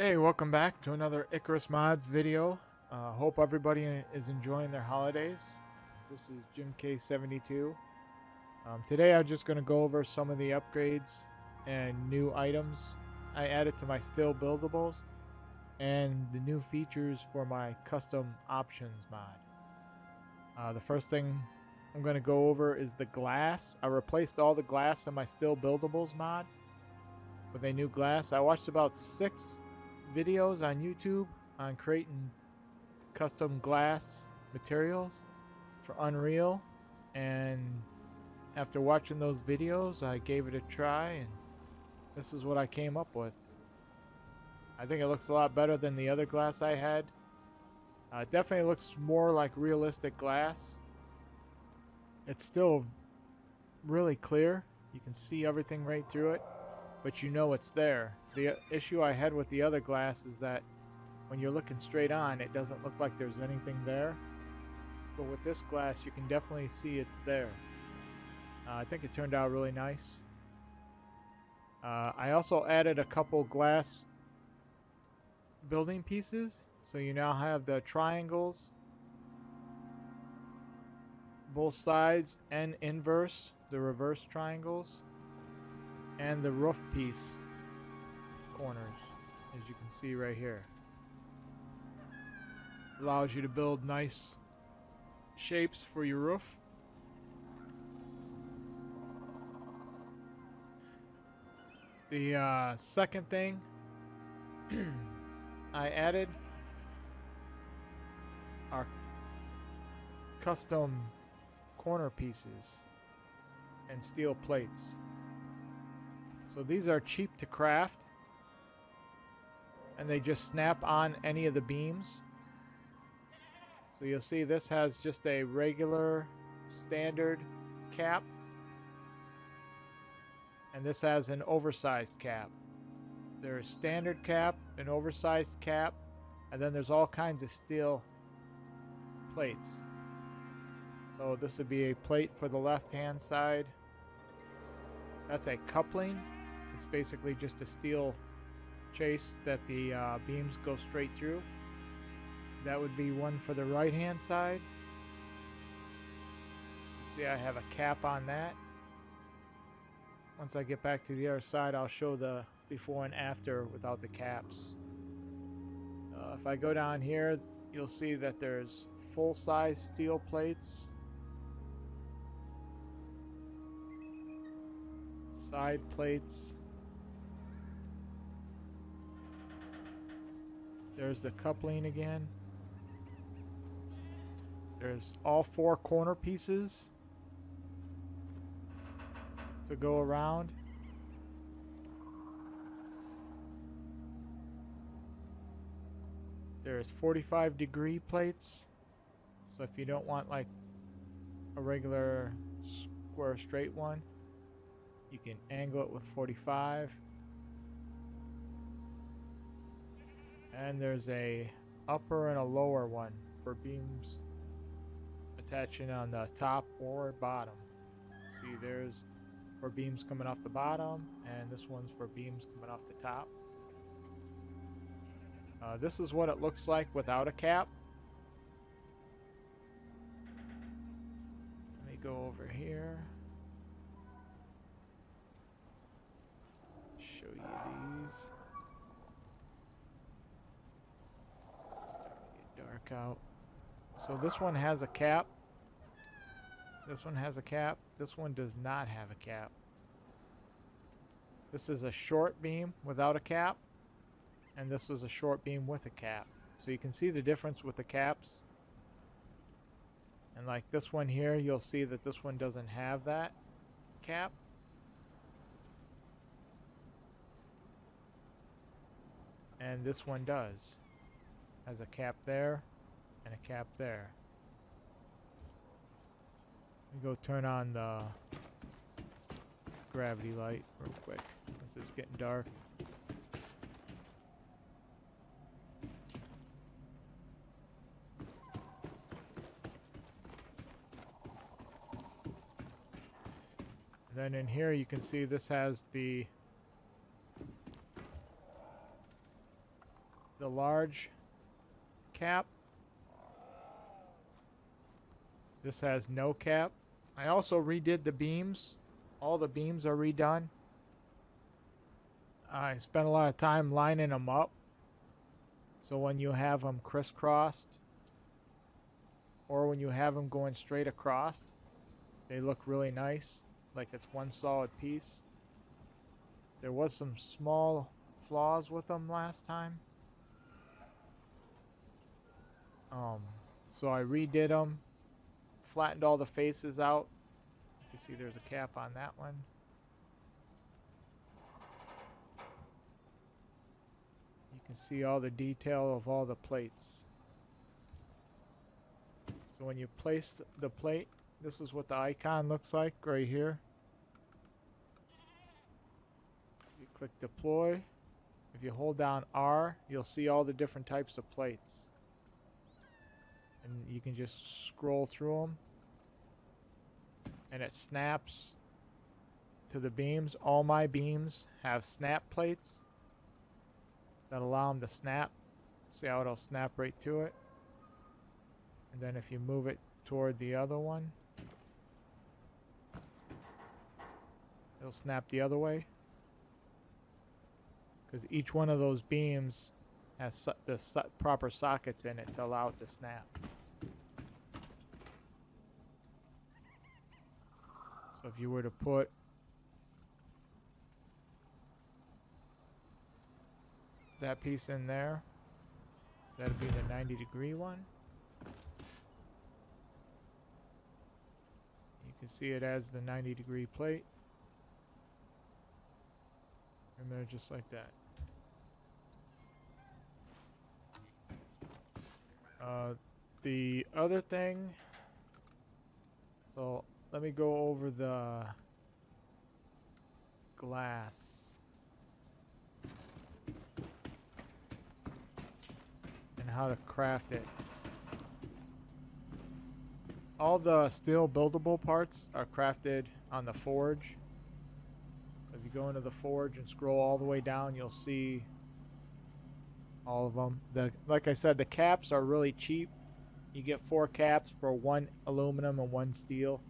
Hey, welcome back to another Icarus Mods video. Hope everybody is enjoying their holidays. This is Jim K72. Today I'm just going to go over some of the upgrades and new items I added to my still buildables and the new features for my custom options mod. The first thing I'm going to go over is the glass. I replaced all the glass in my still buildables mod with a new glass. I watched about 6 videos on YouTube on creating custom glass materials for Unreal, and after watching those videos I gave it a try and this is what I came up with. I think it looks a lot better than the other glass I had. It definitely looks more like realistic glass. It's still really clear. You can see everything right through it, but you know it's there. The issue I had with the other glass is that when you're looking straight on, it doesn't look like there's anything there. But with this glass, you can definitely see it's there. I think it turned out really nice. I also added a couple glass building pieces. So you now have the triangles, both sides and inverse, the reverse triangles, and the roof piece corners, as you can see right here. Allows you to build nice shapes for your roof. The second thing I added are custom corner pieces and steel plates. So these are cheap to craft, and they just snap on any of the beams. So you'll see this has just a regular standard cap, and this has an oversized cap. There's standard cap, an oversized cap, and then there's all kinds of steel plates. So this would be a plate for the left hand side. That's a coupling. It's basically just a steel chase that the beams go straight through. That would be one for the right hand side. See, I have a cap on that. Once I get back to the other side, I'll show the before and after without the caps. If I go down here, you'll see that there's full-size steel plates, side plates. There's the coupling again. There's all 4 corner pieces to go around. There's 45-degree plates. So if you don't want like a regular square straight one, you can angle it with 45. And there's a upper and a lower one for beams attaching on the top or bottom. See, there's for beams coming off the bottom, and this one's for beams coming off the top. This is what it looks like without a cap. Let me go over here. Show you these. Starting to get dark out. So this one has a cap. This one has a cap. This one does not have a cap. This is a short beam without a cap, and this is a short beam with a cap. So you can see the difference with the caps. And like this one here, you'll see that this one doesn't have that cap. And this one does. Has a cap there and a cap there. Let me go turn on the gravity light real quick since it's getting dark. Then in here you can see this has the the large cap. This has no cap. I also redid the beams. All the beams are redone. I spent a lot of time lining them up. So when you have them crisscrossed, or when you have them going straight across, they look really nice, like it's one solid piece. There was some small flaws with them last time. So I redid them, flattened all the faces out. You see there's a cap on that one. You can see all the detail of all the plates. So when you place the plate, this is what the icon looks like right here. You click deploy. If you hold down R, you'll see all the different types of plates. And you can just scroll through them. And it snaps to the beams. All my beams have snap plates that allow them to snap. See how it'll snap right to it. And then if you move it toward the other one, it'll snap the other way. Because each one of those beams has the proper sockets in it to allow it to snap. So if you were to put that piece in there, that'd be the 90-degree one. You can see it as the 90-degree plate. And they're just like that. The other thing, so let me go over the glass and how to craft it. All the steel buildable parts are crafted on the forge. If you go into the forge and scroll all the way down, you'll see all of them. Like I said, the caps are really cheap. You get 4 caps for 1 aluminum and 1 steel.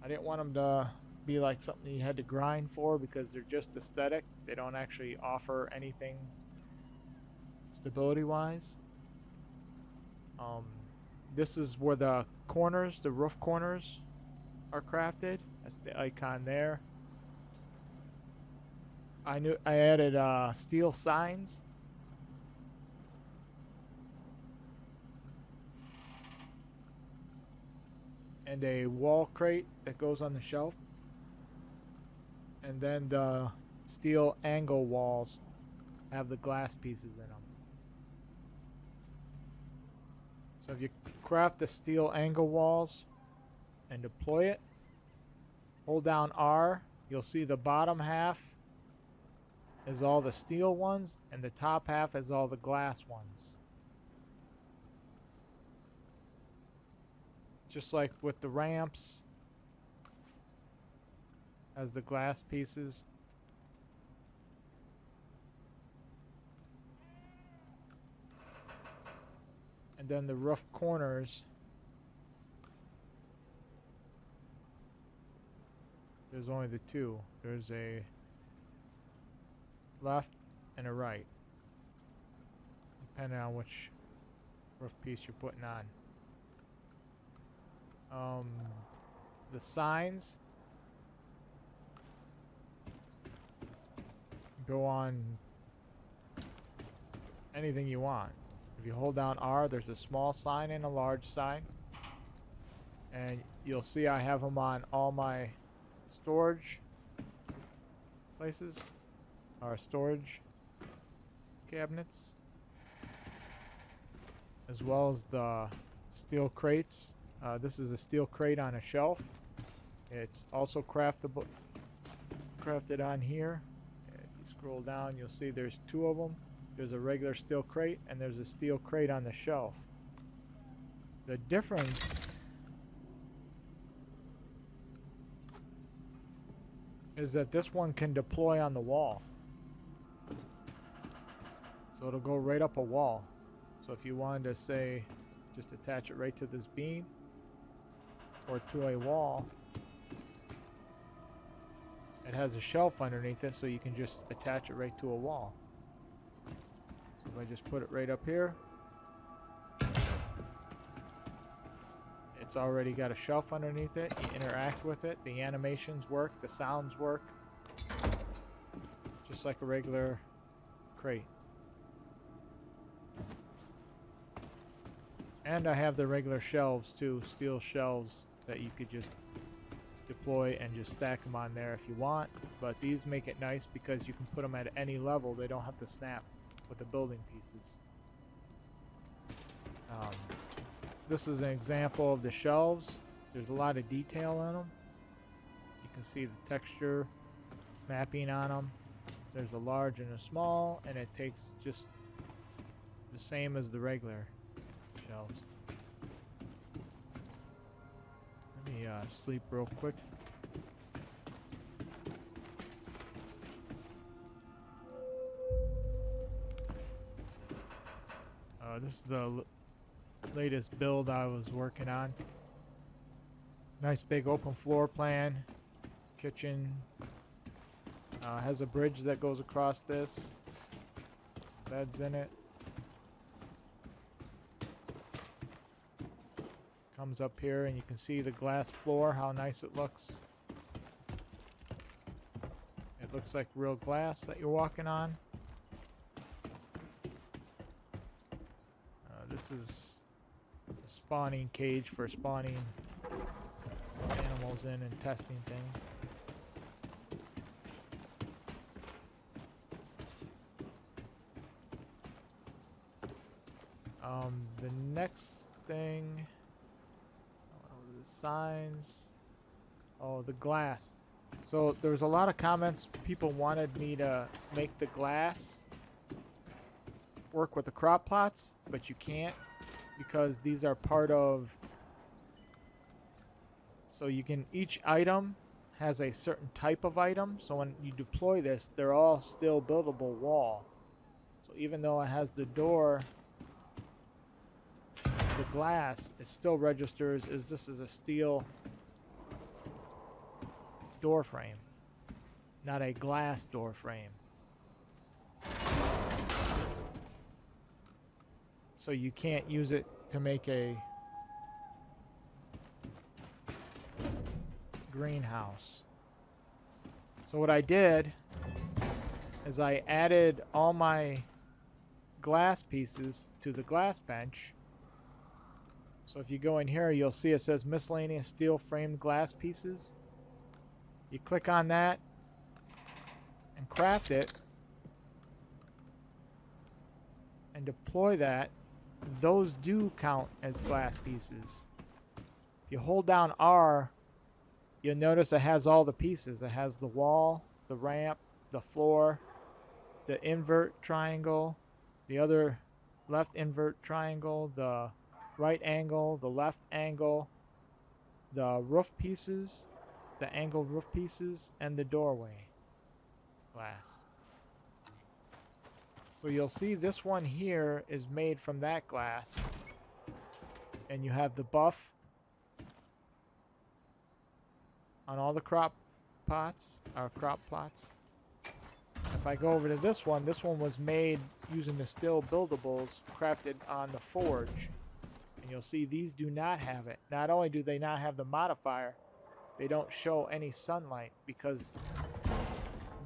I didn't want them to be like something you had to grind for because they're just aesthetic. They don't actually offer anything stability-wise. This is where the corners, the roof corners, are crafted. That's the icon there. I added steel signs. And a wall crate that goes on the shelf. And then the steel angle walls have the glass pieces in them. So if you craft the steel angle walls and deploy it, hold down R, you'll see the bottom half is all the steel ones and the top half is all the glass ones. Just like with the ramps, as the glass pieces. And then the roof corners, there's only the 2. There's a left and a right, depending on which roof piece you're putting on. The signs go on anything you want. If you hold down R, there's a small sign and a large sign. And you'll see I have them on all my storage places, or storage cabinets, as well as the steel crates. This is a steel crate on a shelf. It's also crafted on here. If you scroll down, you'll see there's 2 of them. There's a regular steel crate and there's a steel crate on the shelf. The difference is that this one can deploy on the wall. So it'll go right up a wall. So if you wanted to say, just attach it right to this beam or to a wall, it has a shelf underneath it, so you can just attach it right to a wall. So if I just put it right up here, it's already got a shelf underneath it. You interact with it, the animations work, the sounds work, just like a regular crate. And I have the regular shelves too, steel shelves that you could just deploy and just stack them on there if you want. But these make it nice because you can put them at any level. They don't have to snap with the building pieces. This is an example of the shelves. There's a lot of detail in them. You can see the texture mapping on them. There's a large and a small, and it takes just the same as the regular shelves. Let me sleep real quick. This is the latest build I was working on. Nice big open floor plan. Kitchen. Has a bridge that goes across this. Beds in it. Comes up here and you can see the glass floor, how nice it looks. It looks like real glass that you're walking on. This is a spawning cage for spawning animals in and testing things. The next thing, the signs. Oh, the glass. So there was a lot of comments. People wanted me to make the glass work with the crop plots, but you can't because these are part of. So you can, each item has a certain type of item. So when you deploy this, they're all still buildable wall. So even though it has the door, the glass, it still registers as this is a steel door frame, not a glass door frame. So you can't use it to make a greenhouse. So what I did is I added all my glass pieces to the glass bench. So if you go in here, you'll see it says miscellaneous steel framed glass pieces. You click on that and craft it and deploy that. Those do count as glass pieces. If you hold down R, you'll notice it has all the pieces. It has the wall, the ramp, the floor, the invert triangle, the other left invert triangle, the right angle, the left angle, the roof pieces, the angled roof pieces, and the doorway glass. So you'll see this one here is made from that glass, and you have the buff on all the crop plots. If I go over to this one was made using the steel buildables crafted on the forge. And you'll see these do not have it. Not only do they not have the modifier, they don't show any sunlight because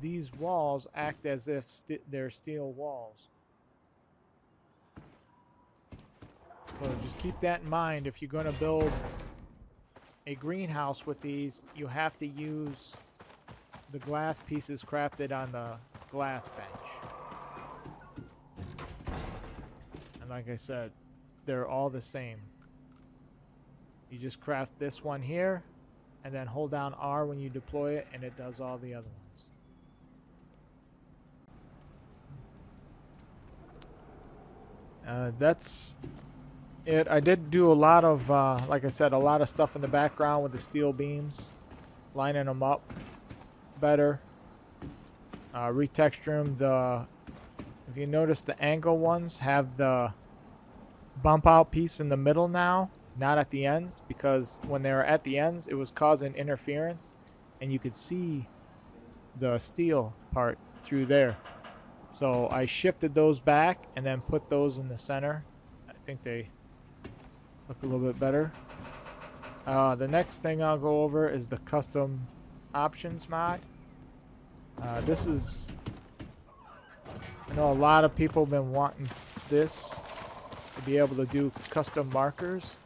these walls act as if they're steel walls. So just keep that in mind. If you're going to build a greenhouse with these, you have to use the glass pieces crafted on the glass bench. And like I said, they're all the same. You just craft this one here and then hold down R when you deploy it and it does all the other ones. That's it. I did do a lot of, like I said, a lot of stuff in the background with the steel beams, lining them up better, retexture them. The If you notice, the angle ones have the bump out piece in the middle now, not at the ends, because when they were at the ends, it was causing interference, and you could see the steel part through there. So I shifted those back and then put those in the center. I think they look a little bit better. The next thing I'll go over is the custom options mod. This is, I know a lot of people have been wanting this to be able to do custom markers.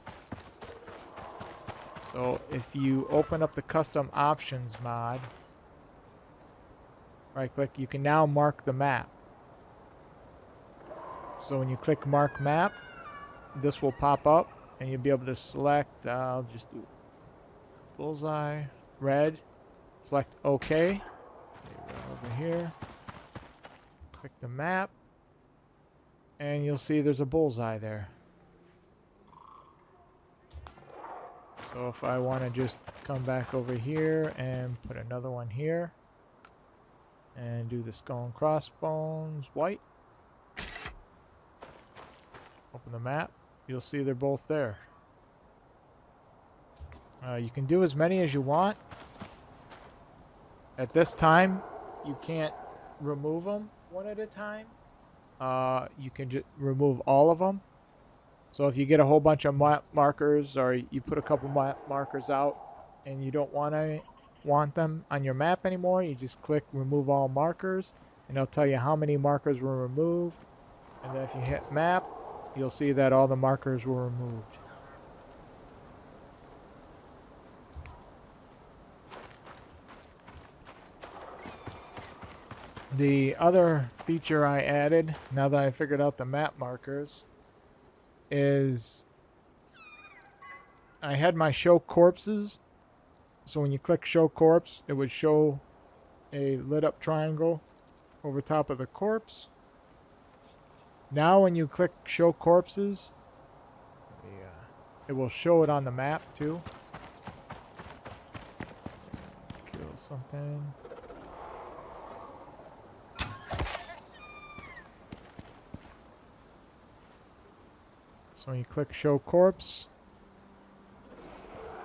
So if you open up the custom options mod, right click, you can now mark the map. So when you click mark map, this will pop up and you'll be able to select, I'll just do bullseye, red, select OK. Over here, click the map, and you'll see there's a bullseye there. So if I want to just come back over here and put another one here, and do the skull and crossbones white, open the map, you'll see they're both there. You can do as many as you want. At this time, you can't remove them one at a time. You can just remove all of them. So if you get a whole bunch of markers, or you put a couple markers out and you don't want them on your map anymore, you just click remove all markers, and it'll tell you how many markers were removed. And then if you hit map, you'll see that all the markers were removed. The other feature I added, now that I figured out the map markers, is I had my show corpses. So when you click show corpse, it would show a lit up triangle over top of the corpse. Now when you click show corpses, it will show it on the map too. Kill something. So when you click show corpse,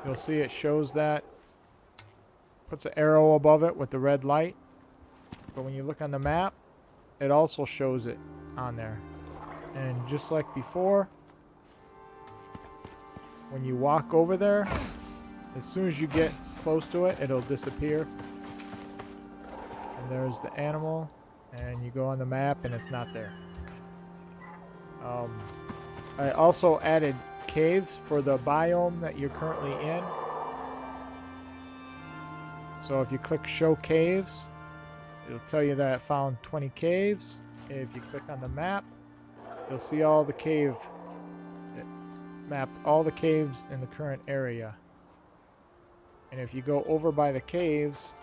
you'll see it shows that, puts an arrow above it with the red light. But when you look on the map, it also shows it on there. And just like before, when you walk over there, as soon as you get close to it, it'll disappear. And there's the animal, and you go on the map and it's not there. I also added caves for the biome that you're currently in. So if you click show caves, it'll tell you that it found 20 caves. If you click on the map, you'll see all the cave. It mapped all the caves in the current area. And if you go over by the caves,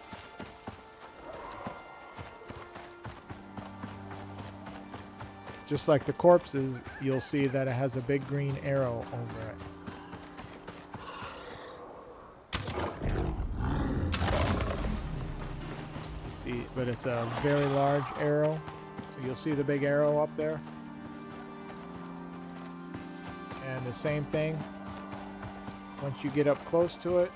just like the corpses, you'll see that it has a big green arrow over it. You see, but it's a very large arrow. So you'll see the big arrow up there. And the same thing, once you get up close to it,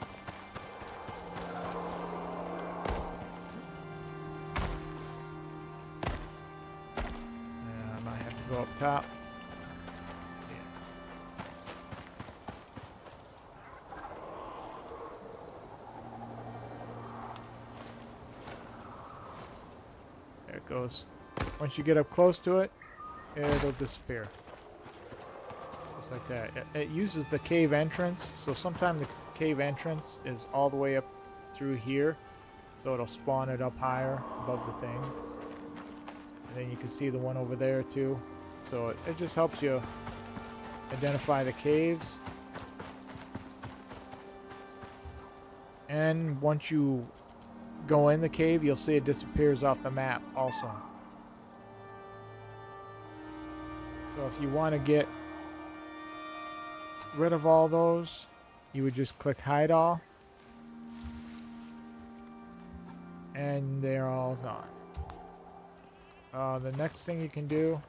go up top. There it goes. Once you get up close to it, it'll disappear. Just like that. It uses the cave entrance, so sometimes the cave entrance is all the way up through here, so it'll spawn it up higher above the thing. And then you can see the one over there too. So it just helps you identify the caves. And once you go in the cave, you'll see it disappears off the map also. So if you want to get rid of all those, you would just click hide all. And they're all gone. The next thing you can do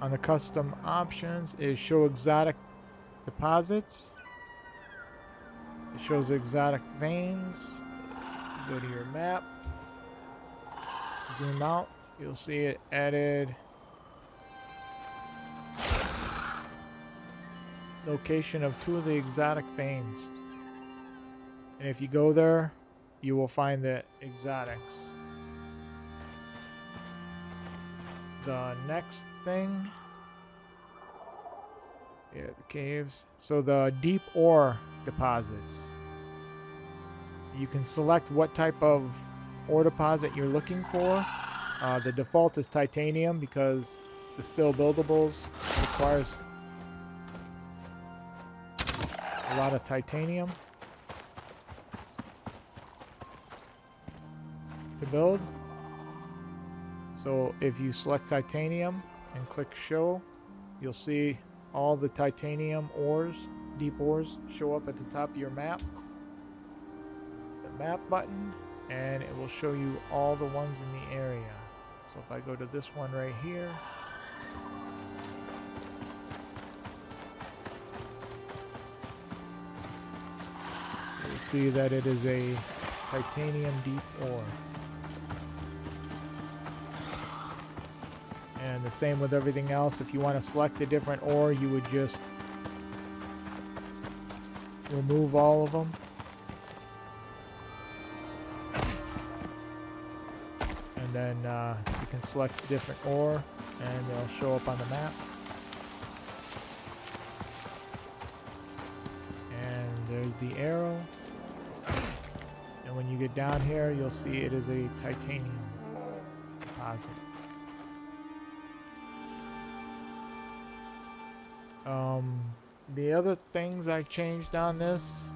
on the custom options is show exotic deposits. It shows exotic veins. Go to your map, zoom out, you'll see it added location of 2 of the exotic veins. And if you go there, you will find the exotics. The next thing, yeah, the caves. So the deep ore deposits. You can select what type of ore deposit you're looking for. The default is titanium because the still buildables requires a lot of titanium to build. So if you select titanium and click show, you'll see all the titanium ores, deep ores, show up at the top of your map. The map button, and it will show you all the ones in the area. So if I go to this one right here, you'll see that it is a titanium deep ore. And the same with everything else. If you want to select a different ore, you would just remove all of them. And then you can select a different ore and they'll show up on the map. And there's the arrow. And when you get down here, you'll see it is a titanium deposit. The other things I changed on this,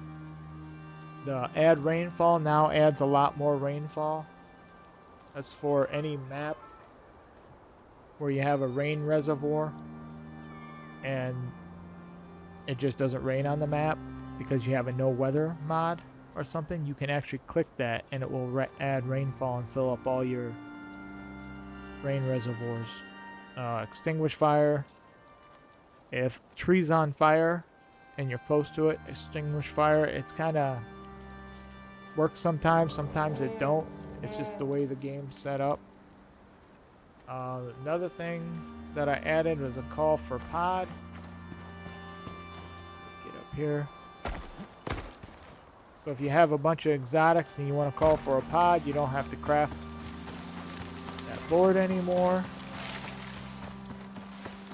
the add rainfall now adds a lot more rainfall. That's for any map where you have a rain reservoir and it just doesn't rain on the map because you have a no weather mod or something. You can actually click that and it will add rainfall and fill up all your rain reservoirs. Extinguish fire. If tree's on fire and you're close to it, extinguish fire. It's kind of works sometimes it don't. It's just the way the game's set up. Another thing that I added was a call for pod. Get up here. So if you have a bunch of exotics and you want to call for a pod, you don't have to craft that board anymore.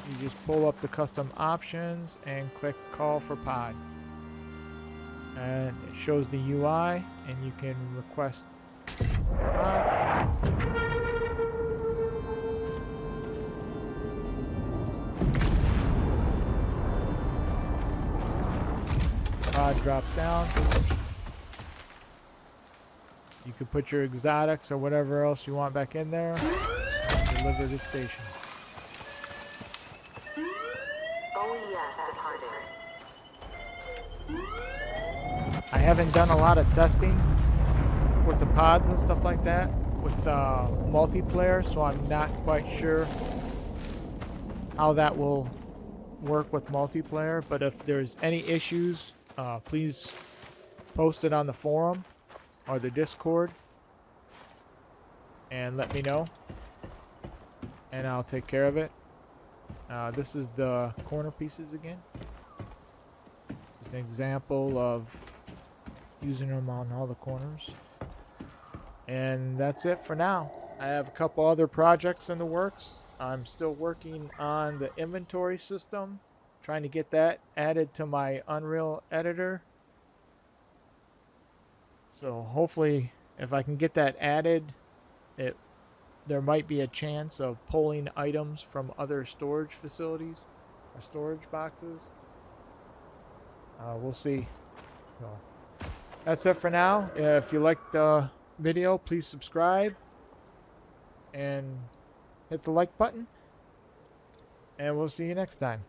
You just pull up the custom options and click call for pod. And it shows the UI and you can request pod. Pod drops down. You can put your exotics or whatever else you want back in there and deliver to station. I haven't done a lot of testing with the pods and stuff like that with multiplayer, so I'm not quite sure how that will work with multiplayer. But if there's any issues, please post it on the forum or the Discord and let me know, and I'll take care of it. This is the corner pieces again. Just an example of using them on all the corners. And that's it for now. I have a couple other projects in the works. I'm still working on the inventory system, trying to get that added to my Unreal editor. So hopefully if I can get that added, there might be a chance of pulling items from other storage facilities or storage boxes. We'll see. So that's it for now. If you liked the video, please subscribe and hit the like button. And we'll see you next time.